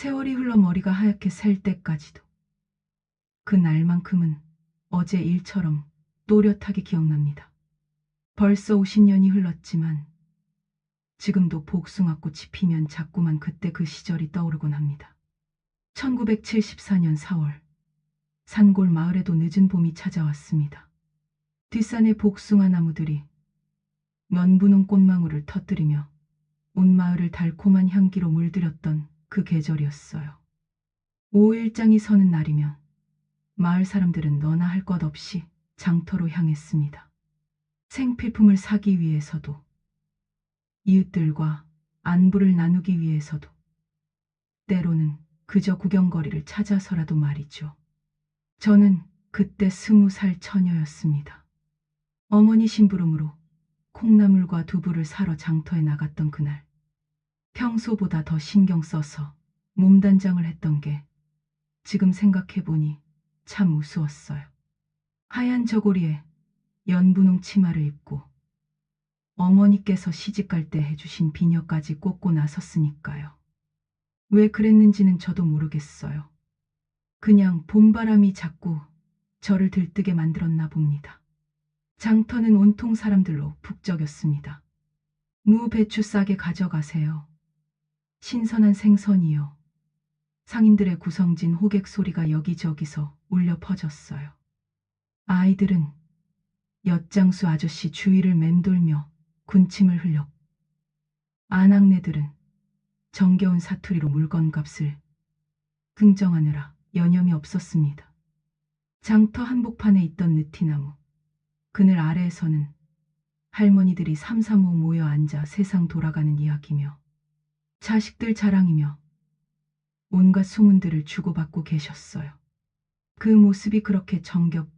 세월이 흘러 머리가 하얗게 셀 때까지도 그 날만큼은 어제 일처럼 또렷하게 기억납니다. 벌써 50년이 흘렀지만 지금도 복숭아꽃이 피면 자꾸만 그때 그 시절이 떠오르곤 합니다. 1974년 4월 산골 마을에도 늦은 봄이 찾아왔습니다. 뒷산의 복숭아 나무들이 면분홍 꽃망울을 터뜨리며 온 마을을 달콤한 향기로 물들였던 그 계절이었어요. 5일장이 서는 날이면 마을 사람들은 너나 할 것 없이 장터로 향했습니다. 생필품을 사기 위해서도, 이웃들과 안부를 나누기 위해서도, 때로는 그저 구경거리를 찾아서라도 말이죠. 저는 그때 20살 처녀였습니다. 어머니 심부름으로 콩나물과 두부를 사러 장터에 나갔던 그날, 평소보다 더 신경 써서 몸단장을 했던 게 지금 생각해보니 참 우스웠어요. 하얀 저고리에 연분홍 치마를 입고 어머니께서 시집갈 때 해주신 비녀까지 꽂고 나섰으니까요. 왜 그랬는지는 저도 모르겠어요. 그냥 봄바람이 자꾸 저를 들뜨게 만들었나 봅니다. 장터는 온통 사람들로 북적였습니다. 무, 배추 싸게 가져가세요. 신선한 생선이요. 상인들의 구성진 호객 소리가 여기저기서 울려 퍼졌어요. 아이들은 엿장수 아저씨 주위를 맴돌며 군침을 흘렸고, 아낙네들은 정겨운 사투리로 물건값을 흥정하느라 여념이 없었습니다. 장터 한복판에 있던 느티나무, 그늘 아래에서는 할머니들이 삼삼오오 모여 앉아 세상 돌아가는 이야기며 자식들 자랑이며 온갖 소문들을 주고받고 계셨어요. 그 모습이 그렇게 정겹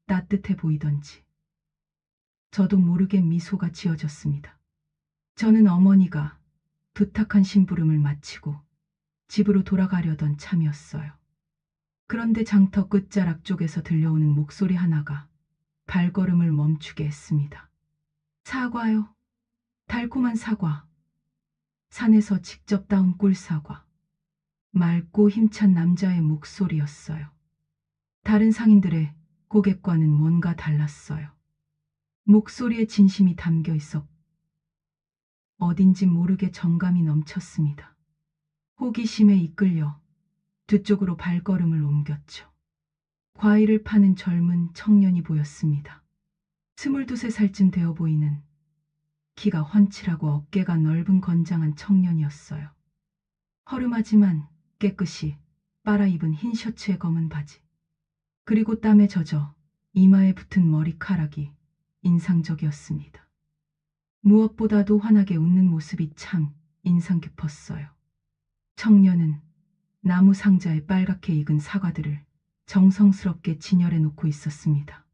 따뜻해 보이던지 저도 모르게 미소가 지어졌습니다. 저는 어머니가 부탁한 심부름을 마치고 집으로 돌아가려던 참이었어요. 그런데 장터 끝자락 쪽에서 들려오는 목소리 하나가 발걸음을 멈추게 했습니다. 사과요. 달콤한 사과. 산에서 직접 따온 꿀사과. 맑고 힘찬 남자의 목소리였어요. 다른 상인들의 고객과는 뭔가 달랐어요. 목소리에 진심이 담겨 있었고 어딘지 모르게 정감이 넘쳤습니다. 호기심에 이끌려 뒤쪽으로 발걸음을 옮겼죠. 과일을 파는 젊은 청년이 보였습니다. 22~23살쯤 되어 보이는 키가 훤칠하고 어깨가 넓은 건장한 청년이었어요. 허름하지만 깨끗이 빨아입은 흰 셔츠에 검은 바지, 그리고 땀에 젖어 이마에 붙은 머리카락이 인상적이었습니다. 무엇보다도 환하게 웃는 모습이 참 인상 깊었어요. 청년은 나무 상자에 빨갛게 익은 사과들을 정성스럽게 진열해 놓고 있었습니다.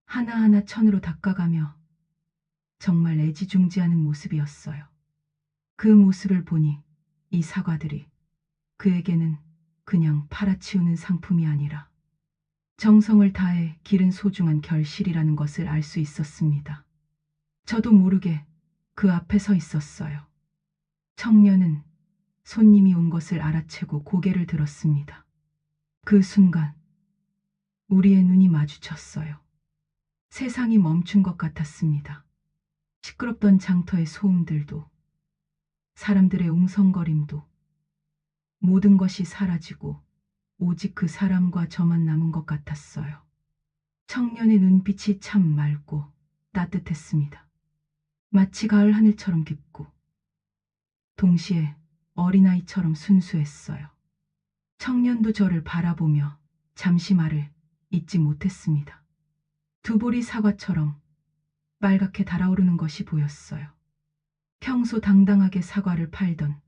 하나하나 천으로 닦아가며 정말 애지중지하는 모습이었어요. 그 모습을 보니 이 사과들이 그에게는 그냥 팔아치우는 상품이 아니라 정성을 다해 기른 소중한 결실이라는 것을 알 수 있었습니다. 저도 모르게 그 앞에 서 있었어요. 청년은 손님이 온 것을 알아채고 고개를 들었습니다. 그 순간 우리의 눈이 마주쳤어요. 세상이 멈춘 것 같았습니다. 시끄럽던 장터의 소음들도, 사람들의 웅성거림도, 모든 것이 사라지고 오직 그 사람과 저만 남은 것 같았어요. 청년의 눈빛이 참 맑고 따뜻했습니다. 마치 가을 하늘처럼 깊고 동시에 어린아이처럼 순수했어요. 청년도 저를 바라보며 잠시 말을 잇지 못했습니다. 두 보리 사과처럼 빨갛게 달아오르는 것이 보였어요. 평소 당당하게 사과를 팔던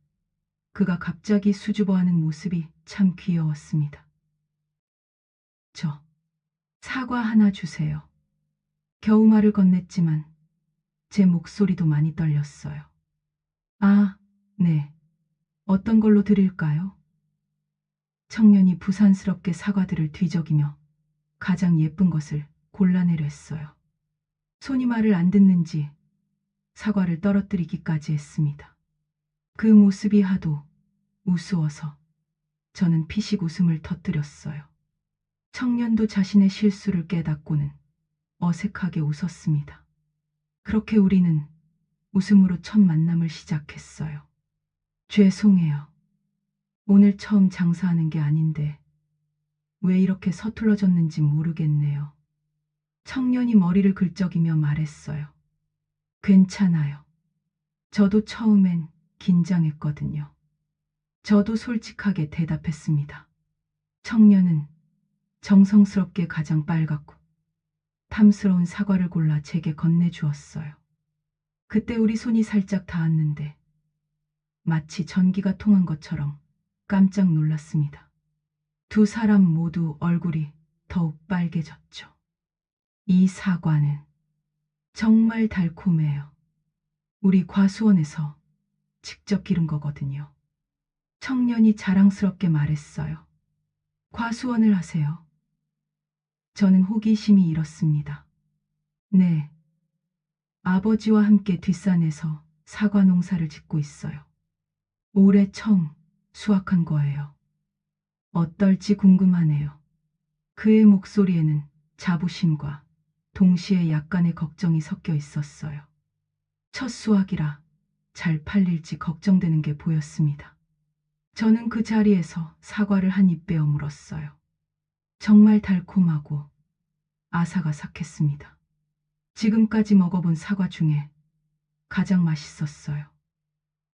그가 갑자기 수줍어하는 모습이 참 귀여웠습니다. 저 사과 하나 주세요. 겨우 말을 건넸지만 제 목소리도 많이 떨렸어요. 아, 네. 어떤 걸로 드릴까요? 청년이 부산스럽게 사과들을 뒤적이며 가장 예쁜 것을 골라내려 했어요. 손이 말을 안 듣는지 사과를 떨어뜨리기까지 했습니다. 그 모습이 하도 우스워서 저는 피식 웃음을 터뜨렸어요. 청년도 자신의 실수를 깨닫고는 어색하게 웃었습니다. 그렇게 우리는 웃음으로 첫 만남을 시작했어요. 죄송해요. 오늘 처음 장사하는 게 아닌데 왜 이렇게 서툴러졌는지 모르겠네요. 청년이 머리를 긁적이며 말했어요. 괜찮아요. 저도 처음엔 긴장했거든요. 저도 솔직하게 대답했습니다. 청년은 정성스럽게 가장 빨갛고 탐스러운 사과를 골라 제게 건네주었어요. 그때 우리 손이 살짝 닿았는데 마치 전기가 통한 것처럼 깜짝 놀랐습니다. 두 사람 모두 얼굴이 더욱 빨개졌죠. 이 사과는 정말 달콤해요. 우리 과수원에서 직접 기른 거거든요. 청년이 자랑스럽게 말했어요. 과수원을 하세요. 저는 호기심이 일었습니다. 네. 아버지와 함께 뒷산에서 사과 농사를 짓고 있어요. 올해 처음 수확한 거예요. 어떨지 궁금하네요. 그의 목소리에는 자부심과 동시에 약간의 걱정이 섞여 있었어요. 첫 수확이라 잘 팔릴지 걱정되는 게 보였습니다. 저는 그 자리에서 사과를 한 입 베어 물었어요. 정말 달콤하고 아삭아삭했습니다. 지금까지 먹어본 사과 중에 가장 맛있었어요.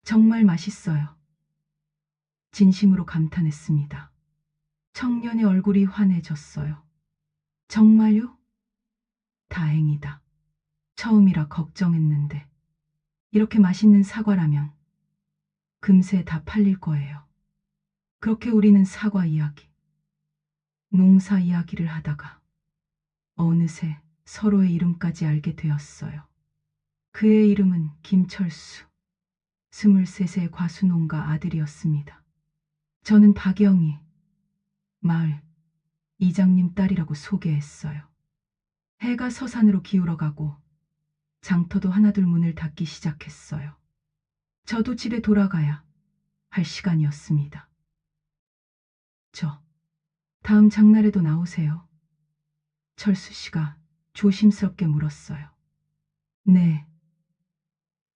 정말 맛있어요. 진심으로 감탄했습니다. 청년의 얼굴이 환해졌어요. 정말요? 다행이다. 처음이라 걱정했는데 이렇게 맛있는 사과라면 금세 다 팔릴 거예요. 그렇게 우리는 사과 이야기, 농사 이야기를 하다가 어느새 서로의 이름까지 알게 되었어요. 그의 이름은 김철수, 23세 과수농가 아들이었습니다. 저는 박영희, 마을 이장님 딸이라고 소개했어요. 해가 서산으로 기울어가고 장터도 하나둘 문을 닫기 시작했어요. 저도 집에 돌아가야 할 시간이었습니다. 저, 다음 장날에도 나오세요. 철수 씨가 조심스럽게 물었어요. 네,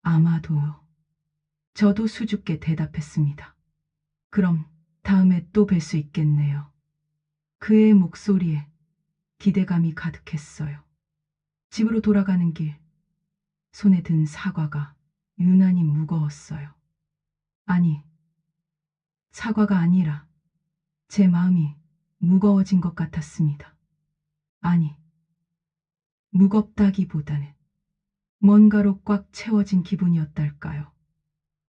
아마도요. 저도 수줍게 대답했습니다. 그럼 다음에 또 뵐 수 있겠네요. 그의 목소리에 기대감이 가득했어요. 집으로 돌아가는 길, 손에 든 사과가 유난히 무거웠어요. 아니, 사과가 아니라 제 마음이 무거워진 것 같았습니다. 아니, 무겁다기보다는 뭔가로 꽉 채워진 기분이었달까요.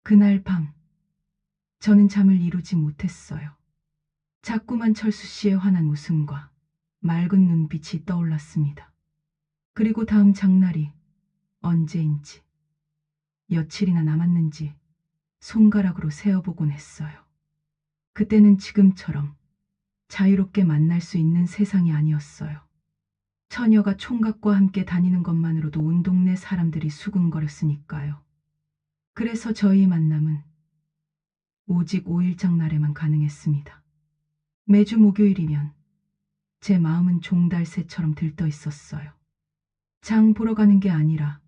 그날 밤, 저는 잠을 이루지 못했어요. 자꾸만 철수 씨의 환한 웃음과 맑은 눈빛이 떠올랐습니다. 그리고 다음 장날이 언제인지, 며칠이나 남았는지 손가락으로 세어보곤 했어요. 그때는 지금처럼 자유롭게 만날 수 있는 세상이 아니었어요. 처녀가 총각과 함께 다니는 것만으로도 온 동네 사람들이 수군거렸으니까요. 그래서 저희의 만남은 오직 5일장 날에만 가능했습니다. 매주 목요일이면 제 마음은 종달새처럼 들떠 있었어요. 장 보러 가는 게 아니라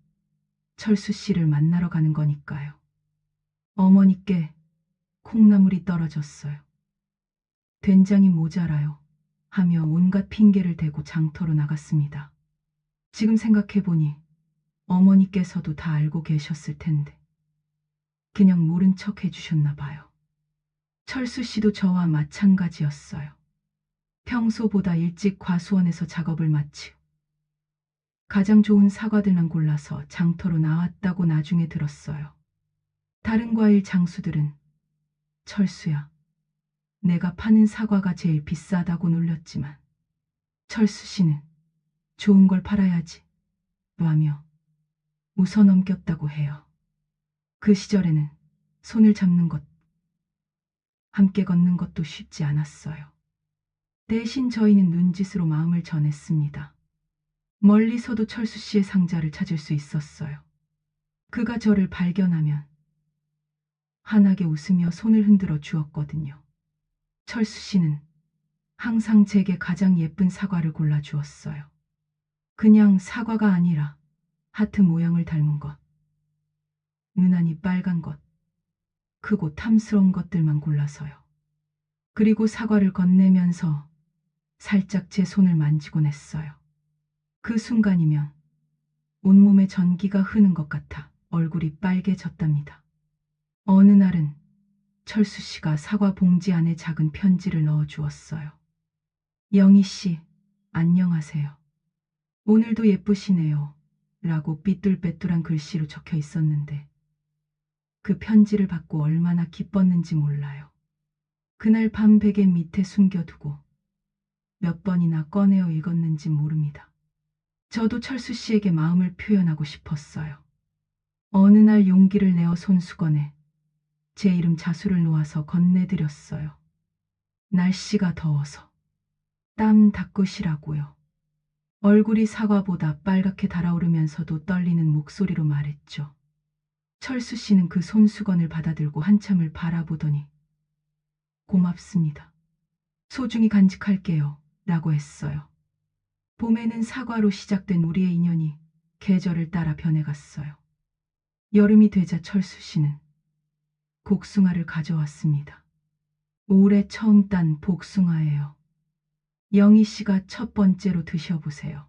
철수 씨를 만나러 가는 거니까요. 어머니께 콩나물이 떨어졌어요. 된장이 모자라요. 하며 온갖 핑계를 대고 장터로 나갔습니다. 지금 생각해보니 어머니께서도 다 알고 계셨을 텐데 그냥 모른 척 해주셨나 봐요. 철수 씨도 저와 마찬가지였어요. 평소보다 일찍 과수원에서 작업을 마치고 가장 좋은 사과들만 골라서 장터로 나왔다고 나중에 들었어요. 다른 과일 장수들은 철수야, 내가 파는 사과가 제일 비싸다고 놀렸지만 철수 씨는 좋은 걸 팔아야지 라며 웃어 넘겼다고 해요. 그 시절에는 손을 잡는 것, 함께 걷는 것도 쉽지 않았어요. 대신 저희는 눈짓으로 마음을 전했습니다. 멀리서도 철수 씨의 상자를 찾을 수 있었어요. 그가 저를 발견하면 환하게 웃으며 손을 흔들어 주었거든요. 철수 씨는 항상 제게 가장 예쁜 사과를 골라주었어요. 그냥 사과가 아니라 하트 모양을 닮은 것, 유난히 빨간 것, 크고 탐스러운 것들만 골라서요. 그리고 사과를 건네면서 살짝 제 손을 만지곤 했어요. 그 순간이면 온몸에 전기가 흐는 것 같아 얼굴이 빨개졌답니다. 어느 날은 철수 씨가 사과 봉지 안에 작은 편지를 넣어 주었어요. 영희 씨, 안녕하세요. 오늘도 예쁘시네요. 라고 삐뚤빼뚤한 글씨로 적혀 있었는데 그 편지를 받고 얼마나 기뻤는지 몰라요. 그날 밤 베개 밑에 숨겨두고 몇 번이나 꺼내어 읽었는지 모릅니다. 저도 철수 씨에게 마음을 표현하고 싶었어요. 어느 날 용기를 내어 손수건에 제 이름 자수를 놓아서 건네드렸어요. 날씨가 더워서 땀 닦으시라고요. 얼굴이 사과보다 빨갛게 달아오르면서도 떨리는 목소리로 말했죠. 철수 씨는 그 손수건을 받아들고 한참을 바라보더니 고맙습니다. 소중히 간직할게요. 라고 했어요. 봄에는 사과로 시작된 우리의 인연이 계절을 따라 변해갔어요. 여름이 되자 철수 씨는 복숭아를 가져왔습니다. 올해 처음 딴 복숭아예요. 영희 씨가 첫 번째로 드셔보세요.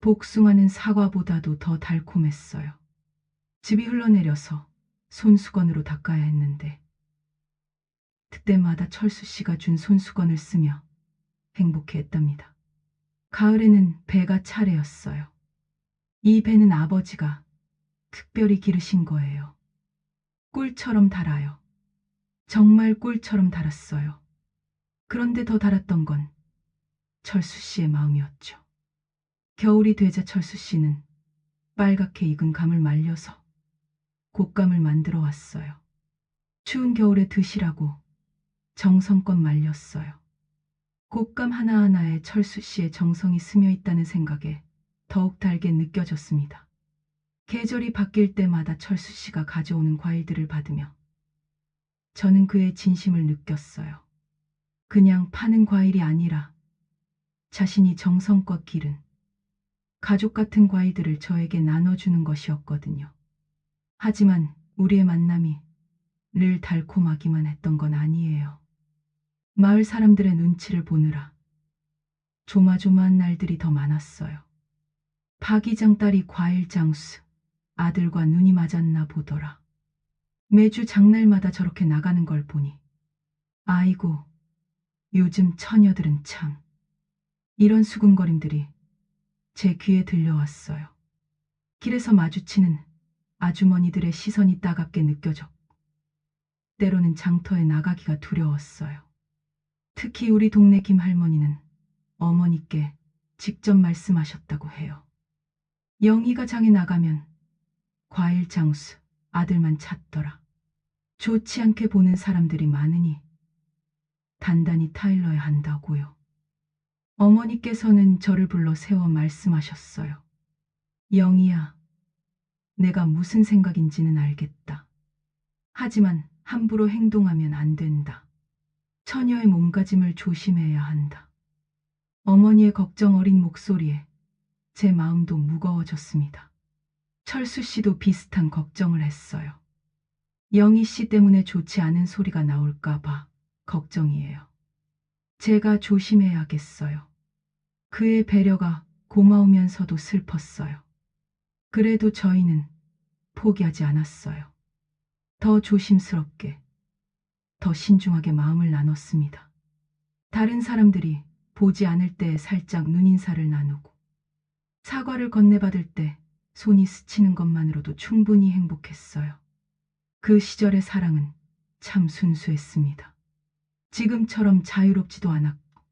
복숭아는 사과보다도 더 달콤했어요. 즙이 흘러내려서 손수건으로 닦아야 했는데 그때마다 철수 씨가 준 손수건을 쓰며 행복해했답니다. 가을에는 배가 차례였어요. 이 배는 아버지가 특별히 기르신 거예요. 꿀처럼 달아요. 정말 꿀처럼 달았어요. 그런데 더 달았던 건 철수 씨의 마음이었죠. 겨울이 되자 철수 씨는 빨갛게 익은 감을 말려서 곶감을 만들어 왔어요. 추운 겨울에 드시라고 정성껏 말렸어요. 곶감 하나하나에 철수 씨의 정성이 스며 있다는 생각에 더욱 달게 느껴졌습니다. 계절이 바뀔 때마다 철수 씨가 가져오는 과일들을 받으며 저는 그의 진심을 느꼈어요. 그냥 파는 과일이 아니라 자신이 정성껏 기른 가족 같은 과일들을 저에게 나눠주는 것이었거든요. 하지만 우리의 만남이 늘 달콤하기만 했던 건 아니에요. 마을 사람들의 눈치를 보느라 조마조마한 날들이 더 많았어요. 박 이장 딸이 과일 장수, 아들과 눈이 맞았나 보더라. 매주 장날마다 저렇게 나가는 걸 보니 아이고, 요즘 처녀들은 참. 이런 수군거림들이 제 귀에 들려왔어요. 길에서 마주치는 아주머니들의 시선이 따갑게 느껴졌고 때로는 장터에 나가기가 두려웠어요. 특히 우리 동네 김할머니는 어머니께 직접 말씀하셨다고 해요. 영희가 장에 나가면 과일 장수 아들만 찾더라. 좋지 않게 보는 사람들이 많으니 단단히 타일러야 한다고요. 어머니께서는 저를 불러 세워 말씀하셨어요. 영희야, 내가 무슨 생각인지는 알겠다. 하지만 함부로 행동하면 안 된다. 처녀의 몸가짐을 조심해야 한다. 어머니의 걱정 어린 목소리에 제 마음도 무거워졌습니다. 철수 씨도 비슷한 걱정을 했어요. 영희 씨 때문에 좋지 않은 소리가 나올까봐 걱정이에요. 제가 조심해야겠어요. 그의 배려가 고마우면서도 슬펐어요. 그래도 저희는 포기하지 않았어요. 더 조심스럽게, 더 신중하게 마음을 나눴습니다. 다른 사람들이 보지 않을 때 살짝 눈인사를 나누고 사과를 건네받을 때 손이 스치는 것만으로도 충분히 행복했어요. 그 시절의 사랑은 참 순수했습니다. 지금처럼 자유롭지도 않았고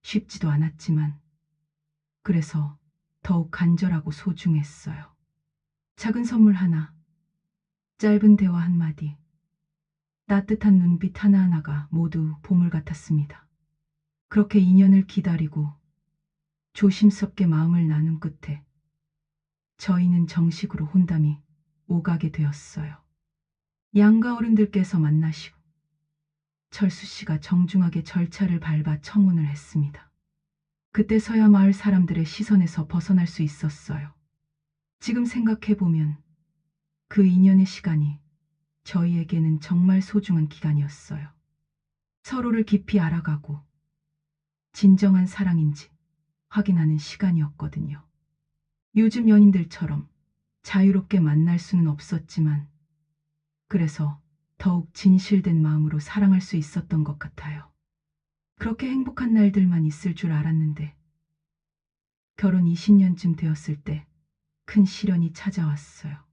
쉽지도 않았지만 그래서 더욱 간절하고 소중했어요. 작은 선물 하나, 짧은 대화 한마디, 따뜻한 눈빛 하나하나가 모두 보물 같았습니다. 그렇게 인연을 기다리고 조심스럽게 마음을 나눈 끝에 저희는 정식으로 혼담이 오가게 되었어요. 양가 어른들께서 만나시고 철수 씨가 정중하게 절차를 밟아 청혼을 했습니다. 그때서야 마을 사람들의 시선에서 벗어날 수 있었어요. 지금 생각해보면 그 2년의 시간이 저희에게는 정말 소중한 기간이었어요. 서로를 깊이 알아가고 진정한 사랑인지 확인하는 시간이었거든요. 요즘 연인들처럼 자유롭게 만날 수는 없었지만 그래서 더욱 진실된 마음으로 사랑할 수 있었던 것 같아요. 그렇게 행복한 날들만 있을 줄 알았는데 결혼 20년쯤 되었을 때 큰 시련이 찾아왔어요.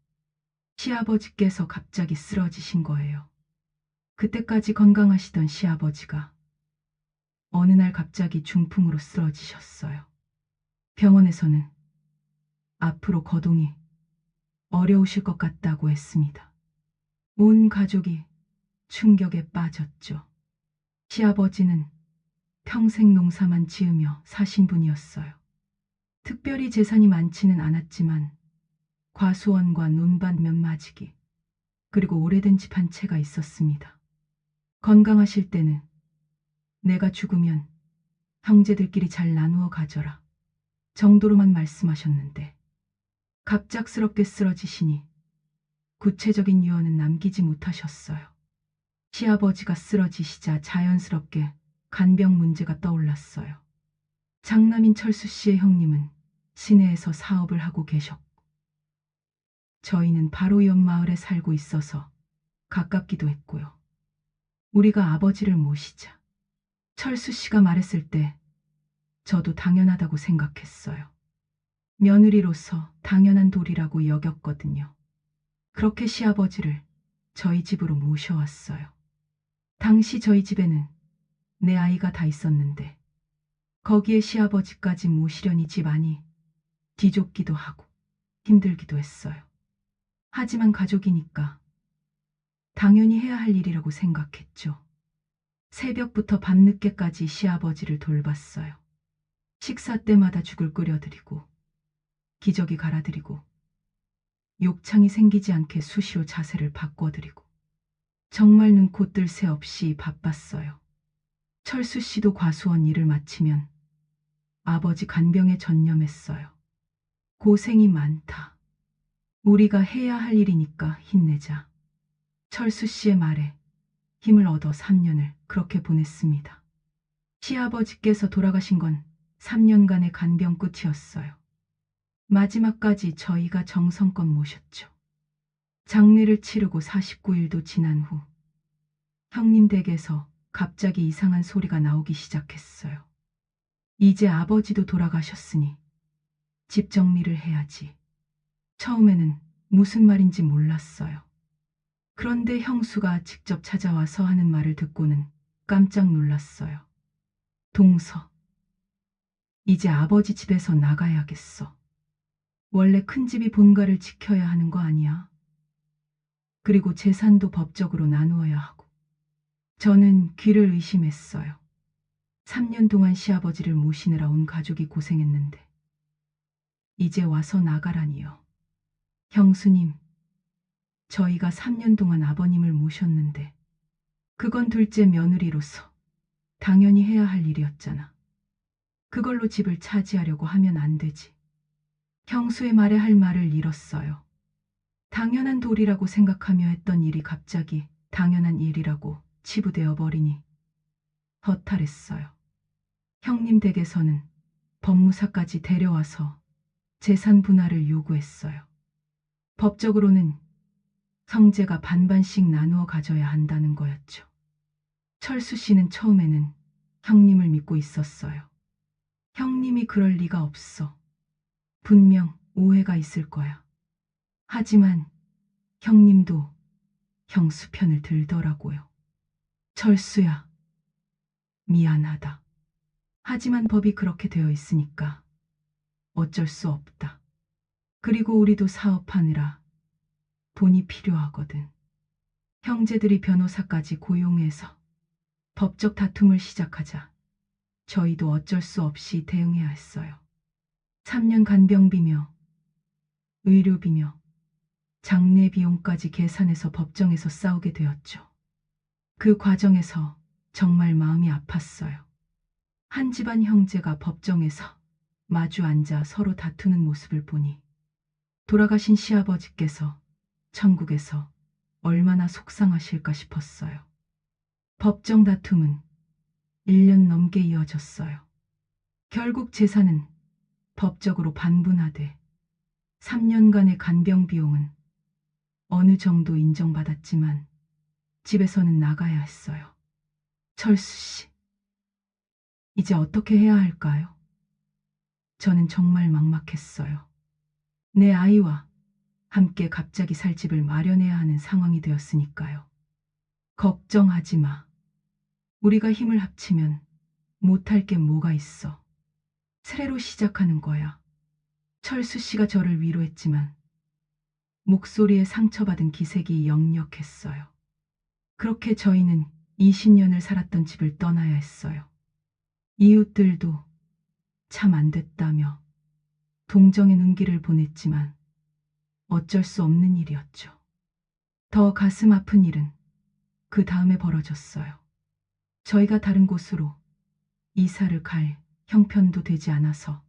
시아버지께서 갑자기 쓰러지신 거예요. 그때까지 건강하시던 시아버지가 어느 날 갑자기 중풍으로 쓰러지셨어요. 병원에서는 앞으로 거동이 어려우실 것 같다고 했습니다. 온 가족이 충격에 빠졌죠. 시아버지는 평생 농사만 지으며 사신 분이었어요. 특별히 재산이 많지는 않았지만 과수원과 논밭 몇 마지기 그리고 오래된 집 한 채가 있었습니다. 건강하실 때는 내가 죽으면 형제들끼리 잘 나누어 가져라 정도로만 말씀하셨는데 갑작스럽게 쓰러지시니 구체적인 유언은 남기지 못하셨어요. 시아버지가 쓰러지시자 자연스럽게 간병 문제가 떠올랐어요. 장남인 철수 씨의 형님은 시내에서 사업을 하고 계셨고 저희는 바로 옆 마을에 살고 있어서 가깝기도 했고요. 우리가 아버지를 모시자 철수 씨가 말했을 때 저도 당연하다고 생각했어요. 며느리로서 당연한 도리라고 여겼거든요. 그렇게 시아버지를 저희 집으로 모셔왔어요. 당시 저희 집에는 내 아이가 다 있었는데 거기에 시아버지까지 모시려니 집안이 뒤좁기도 하고 힘들기도 했어요. 하지만 가족이니까 당연히 해야 할 일이라고 생각했죠. 새벽부터 밤늦게까지 시아버지를 돌봤어요. 식사 때마다 죽을 끓여드리고 기저귀 갈아드리고 욕창이 생기지 않게 수시로 자세를 바꿔드리고 정말 눈코 뜰 새 없이 바빴어요. 철수 씨도 과수원 일을 마치면 아버지 간병에 전념했어요. 고생이 많다. 우리가 해야 할 일이니까 힘내자. 철수 씨의 말에 힘을 얻어 3년을 그렇게 보냈습니다. 시아버지께서 돌아가신 건 3년간의 간병 끝이었어요. 마지막까지 저희가 정성껏 모셨죠. 장례를 치르고 49일도 지난 후 형님 댁에서 갑자기 이상한 소리가 나오기 시작했어요. 이제 아버지도 돌아가셨으니 집 정리를 해야지. 처음에는 무슨 말인지 몰랐어요. 그런데 형수가 직접 찾아와서 하는 말을 듣고는 깜짝 놀랐어요. 동서, 이제 아버지 집에서 나가야겠어. 원래 큰 집이 본가를 지켜야 하는 거 아니야? 그리고 재산도 법적으로 나누어야 하고. 저는 귀를 의심했어요. 3년 동안 시아버지를 모시느라 온 가족이 고생했는데 이제 와서 나가라니요. 형수님, 저희가 3년 동안 아버님을 모셨는데 그건 둘째 며느리로서 당연히 해야 할 일이었잖아. 그걸로 집을 차지하려고 하면 안 되지. 형수의 말에 할 말을 잃었어요. 당연한 도리라고 생각하며 했던 일이 갑자기 당연한 일이라고 치부되어 버리니 허탈했어요. 형님 댁에서는 법무사까지 데려와서 재산 분할을 요구했어요. 법적으로는 형제가 반반씩 나누어 가져야 한다는 거였죠. 철수 씨는 처음에는 형님을 믿고 있었어요. 형님이 그럴 리가 없어. 분명 오해가 있을 거야. 하지만 형님도 형수 편을 들더라고요. 철수야, 미안하다. 하지만 법이 그렇게 되어 있으니까 어쩔 수 없다. 그리고 우리도 사업하느라 돈이 필요하거든. 형제들이 변호사까지 고용해서 법적 다툼을 시작하자 저희도 어쩔 수 없이 대응해야 했어요. 3년 간병비며 의료비며 장례 비용까지 계산해서 법정에서 싸우게 되었죠. 그 과정에서 정말 마음이 아팠어요. 한 집안 형제가 법정에서 마주 앉아 서로 다투는 모습을 보니 돌아가신 시아버지께서 천국에서 얼마나 속상하실까 싶었어요. 법정 다툼은 1년 넘게 이어졌어요. 결국 재산은 법적으로 반분하되 3년간의 간병 비용은 어느 정도 인정받았지만 집에서는 나가야 했어요. 철수 씨, 이제 어떻게 해야 할까요? 저는 정말 막막했어요. 내 아이와 함께 갑자기 살 집을 마련해야 하는 상황이 되었으니까요. 걱정하지 마. 우리가 힘을 합치면 못할 게 뭐가 있어. 새로 시작하는 거야. 철수 씨가 저를 위로했지만 목소리에 상처받은 기색이 역력했어요. 그렇게 저희는 20년을 살았던 집을 떠나야 했어요. 이웃들도 참 안 됐다며 동정의 눈길을 보냈지만 어쩔 수 없는 일이었죠. 더 가슴 아픈 일은 그 다음에 벌어졌어요. 저희가 다른 곳으로 이사를 갈 형편도 되지 않아서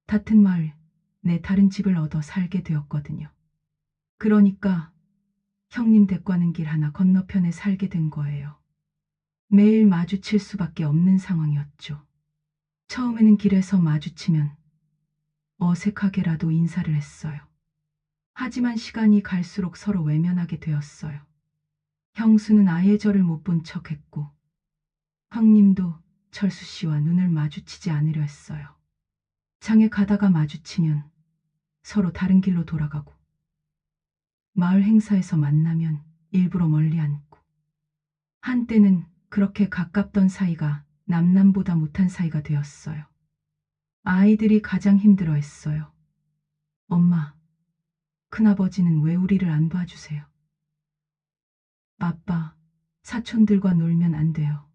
같은 마을 내 다른 집을 얻어 살게 되었거든요. 그러니까 형님 댁 가는 길 하나 건너편에 살게 된 거예요. 매일 마주칠 수밖에 없는 상황이었죠. 처음에는 길에서 마주치면 어색하게라도 인사를 했어요. 하지만 시간이 갈수록 서로 외면하게 되었어요. 형수는 아예 저를 못 본 척했고 형님도 철수 씨와 눈을 마주치지 않으려 했어요. 장에 가다가 마주치면 서로 다른 길로 돌아가고 마을 행사에서 만나면 일부러 멀리 앉고 한때는 그렇게 가깝던 사이가 남남보다 못한 사이가 되었어요. 아이들이 가장 힘들어했어요. 엄마, 큰아버지는 왜 우리를 안 봐주세요? 아빠, 사촌들과 놀면 안 돼요.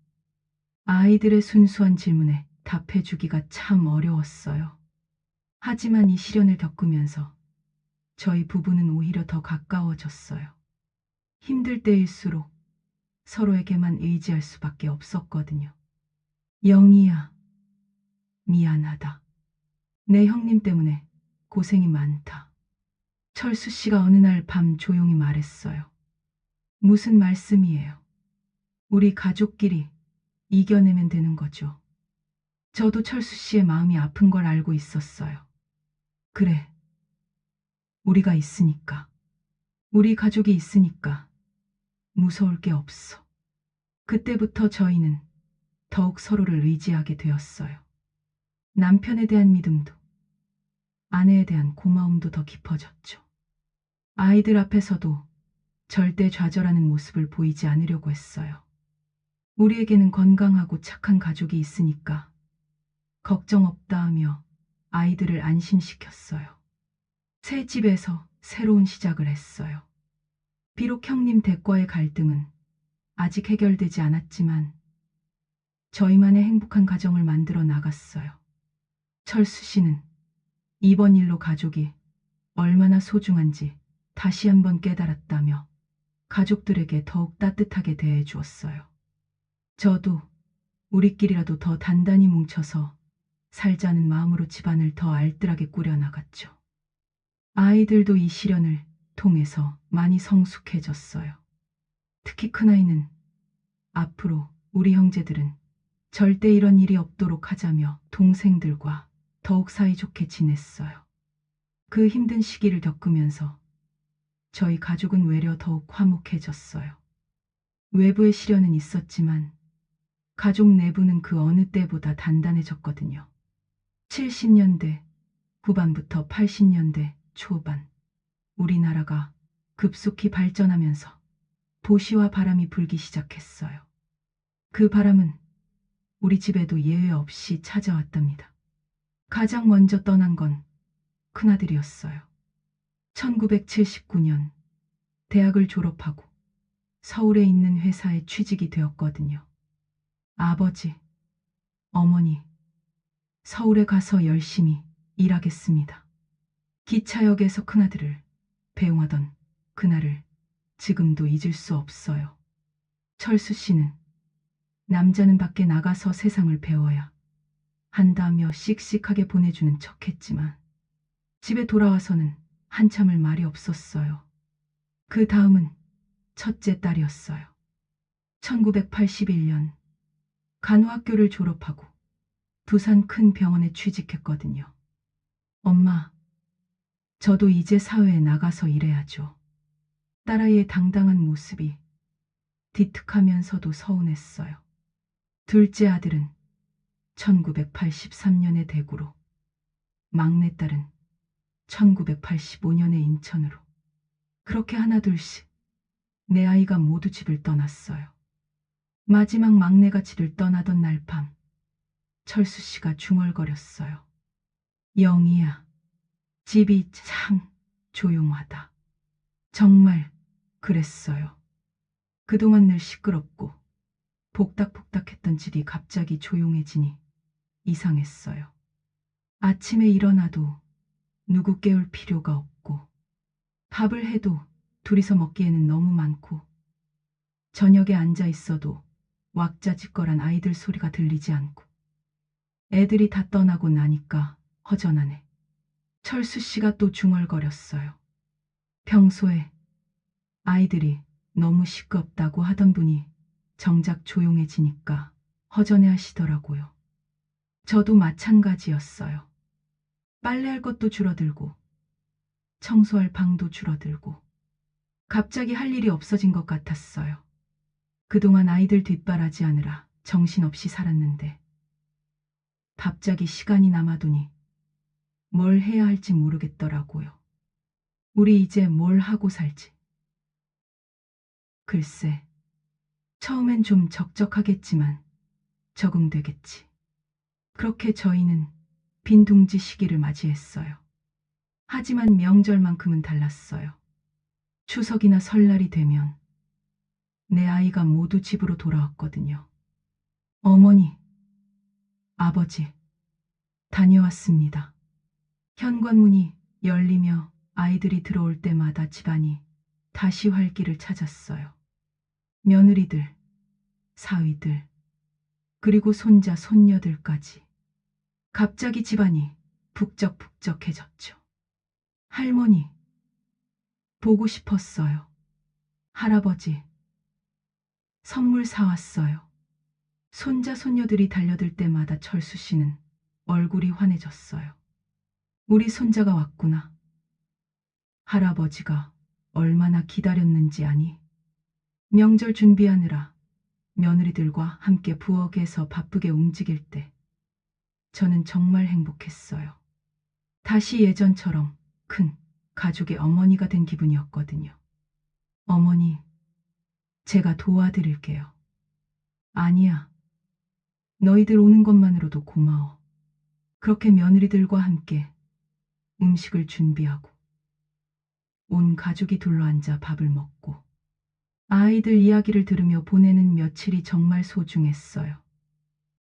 아이들의 순수한 질문에 답해주기가 참 어려웠어요. 하지만 이 시련을 겪으면서 저희 부부는 오히려 더 가까워졌어요. 힘들 때일수록 서로에게만 의지할 수밖에 없었거든요. 영희야, 미안하다. 내 형님 때문에 고생이 많다. 철수 씨가 어느 날 밤 조용히 말했어요. 무슨 말씀이에요? 우리 가족끼리 이겨내면 되는 거죠. 저도 철수 씨의 마음이 아픈 걸 알고 있었어요. 그래. 우리가 있으니까. 우리 가족이 있으니까 무서울 게 없어. 그때부터 저희는 더욱 서로를 의지하게 되었어요. 남편에 대한 믿음도, 아내에 대한 고마움도 더 깊어졌죠. 아이들 앞에서도 절대 좌절하는 모습을 보이지 않으려고 했어요. 우리에게는 건강하고 착한 가족이 있으니까 걱정 없다 하며 아이들을 안심시켰어요. 새 집에서 새로운 시작을 했어요. 비록 형님 댁과의 갈등은 아직 해결되지 않았지만 저희만의 행복한 가정을 만들어 나갔어요. 철수 씨는 이번 일로 가족이 얼마나 소중한지 다시 한번 깨달았다며 가족들에게 더욱 따뜻하게 대해 주었어요. 저도 우리끼리라도 더 단단히 뭉쳐서 살자는 마음으로 집안을 더 알뜰하게 꾸려나갔죠. 아이들도 이 시련을 통해서 많이 성숙해졌어요. 특히 큰아이는 앞으로 우리 형제들은 절대 이런 일이 없도록 하자며 동생들과 더욱 사이좋게 지냈어요. 그 힘든 시기를 겪으면서 저희 가족은 외려 더욱 화목해졌어요. 외부의 시련은 있었지만 가족 내부는 그 어느 때보다 단단해졌거든요. 70년대 후반부터 80년대 초반 우리나라가 급속히 발전하면서 도시와 바람이 불기 시작했어요. 그 바람은 우리 집에도 예외 없이 찾아왔답니다. 가장 먼저 떠난 건 큰아들이었어요. 1979년 대학을 졸업하고 서울에 있는 회사에 취직이 되었거든요. 아버지, 어머니, 서울에 가서 열심히 일하겠습니다. 기차역에서 큰아들을 배웅하던 그날을 지금도 잊을 수 없어요. 철수 씨는 남자는 밖에 나가서 세상을 배워야 한다며 씩씩하게 보내주는 척했지만 집에 돌아와서는 한참을 말이 없었어요. 그 다음은 첫째 딸이었어요. 1981년 간호학교를 졸업하고 부산 큰 병원에 취직했거든요. 엄마, 저도 이제 사회에 나가서 일해야죠. 딸아이의 당당한 모습이 디특하면서도 서운했어요. 둘째 아들은 1983년에 대구로, 막내딸은 1985년에 인천으로. 그렇게 하나둘씩 내 아이가 모두 집을 떠났어요. 마지막 막내가 집을 떠나던 날 밤, 철수 씨가 중얼거렸어요. 영희야, 집이 참 조용하다. 정말 그랬어요. 그동안 늘 시끄럽고 복닥복닥했던 집이 갑자기 조용해지니 이상했어요. 아침에 일어나도 누구 깨울 필요가 없고, 밥을 해도 둘이서 먹기에는 너무 많고, 저녁에 앉아 있어도 왁자지껄한 아이들 소리가 들리지 않고, 애들이 다 떠나고 나니까 허전하네. 철수 씨가 또 중얼거렸어요. 평소에 아이들이 너무 시끄럽다고 하던 분이 정작 조용해지니까 허전해 하시더라고요. 저도 마찬가지였어요. 빨래할 것도 줄어들고, 청소할 방도 줄어들고, 갑자기 할 일이 없어진 것 같았어요. 그동안 아이들 뒷바라지하느라 정신없이 살았는데, 갑자기 시간이 남아도니 뭘 해야 할지 모르겠더라고요. 우리 이제 뭘 하고 살지? 글쎄, 처음엔 좀 적적하겠지만 적응되겠지. 그렇게 저희는 빈둥지 시기를 맞이했어요. 하지만 명절만큼은 달랐어요. 추석이나 설날이 되면 내 아이가 모두 집으로 돌아왔거든요. 어머니, 아버지, 다녀왔습니다. 현관문이 열리며 아이들이 들어올 때마다 집안이 다시 활기를 찾았어요. 며느리들, 사위들, 그리고 손자, 손녀들까지. 갑자기 집안이 북적북적해졌죠. 할머니, 보고 싶었어요. 할아버지, 선물 사왔어요. 손자, 손녀들이 달려들 때마다 철수 씨는 얼굴이 환해졌어요. 우리 손자가 왔구나. 할아버지가 얼마나 기다렸는지 아니? 명절 준비하느라 며느리들과 함께 부엌에서 바쁘게 움직일 때 저는 정말 행복했어요. 다시 예전처럼 큰 가족의 어머니가 된 기분이었거든요. 어머니, 제가 도와드릴게요. 아니야. 너희들 오는 것만으로도 고마워. 그렇게 며느리들과 함께 음식을 준비하고 온 가족이 둘러앉아 밥을 먹고 아이들 이야기를 들으며 보내는 며칠이 정말 소중했어요.